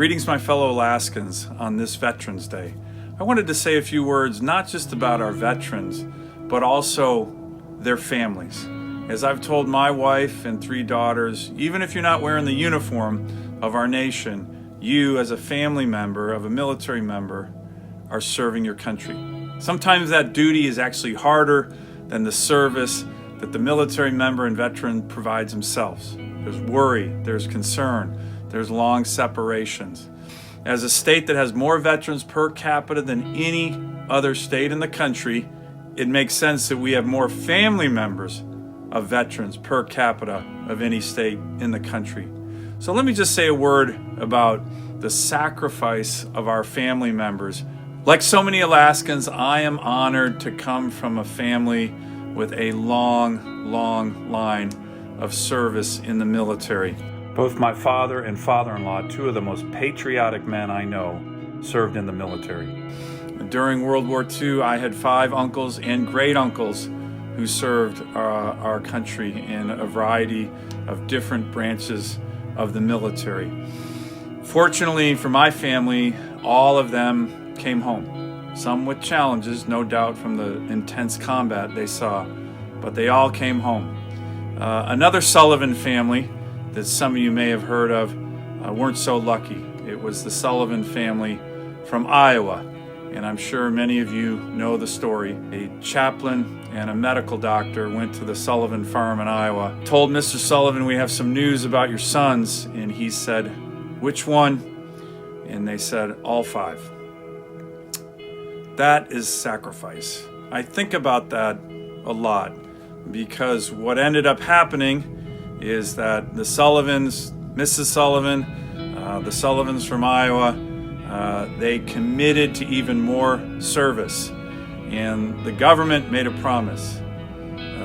Greetings, my fellow Alaskans, on this Veterans Day. I wanted to say a few words not just about our veterans, but also their families. As I've told my wife and 3 daughters, even if you're not wearing the uniform of our nation, you as a family member of a military member are serving your country. Sometimes that duty is actually harder than the service that the military member and veteran provides themselves. There's worry, there's concern, there's long separations. As a state that has more veterans per capita than any other state in the country, it makes sense that we have more family members of veterans per capita of any state in the country. So let me just say a word about the sacrifice of our family members. Like so many Alaskans, I am honored to come from a family with a long line of service in the military. Both my father and father-in-law, 2 of the most patriotic men I know, served in the military. During World War II, I had 5 uncles and great uncles who served our country in a variety of different branches of the military. Fortunately for my family, all of them came home. Some with challenges, no doubt, from the intense combat they saw, but they all came home. Another Sullivan family that some of you may have heard of weren't so lucky. It was the Sullivan family from Iowa, and I'm sure many of you know the story. A chaplain and a medical doctor went to the Sullivan farm in Iowa, told Mr. Sullivan, "We have some news about your sons," and he said, "Which one?" And they said, "All 5. That is sacrifice. I think about that a lot because what ended up happening is that the Sullivans, Mrs. Sullivan, the Sullivans from Iowa, they committed to even more service. And the government made a promise.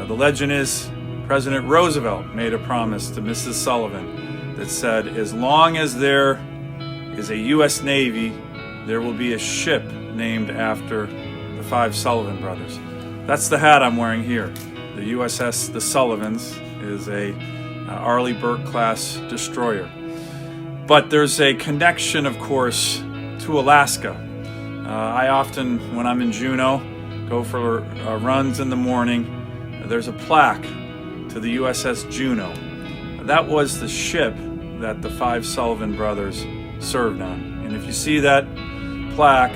The legend is President Roosevelt made a promise to Mrs. Sullivan that said, as long as there is a U.S. Navy, there will be a ship named after the 5 Sullivan brothers. That's the hat I'm wearing here. The USS The Sullivans is a Arleigh Burke class destroyer. But there's a connection, of course, to Alaska. I often, when I'm in Juneau, go for runs in the morning. There's a plaque to the USS Juneau. That was the ship that the 5 Sullivan brothers served on. And if you see that plaque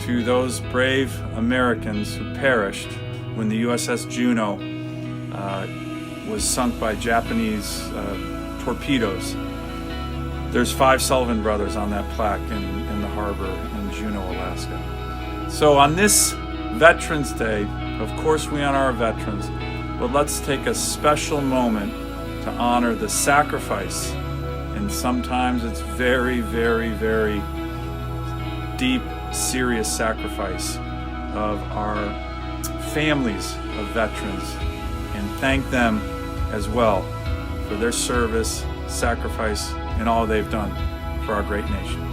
to those brave Americans who perished when the USS Juneau was sunk by Japanese torpedoes. There's 5 Sullivan brothers on that plaque in the harbor in Juneau, Alaska. So on this Veterans Day, of course we honor our veterans, but let's take a special moment to honor the sacrifice, and sometimes it's very deep, serious sacrifice of our families of veterans, and thank them as well for their service, sacrifice, and all they've done for our great nation.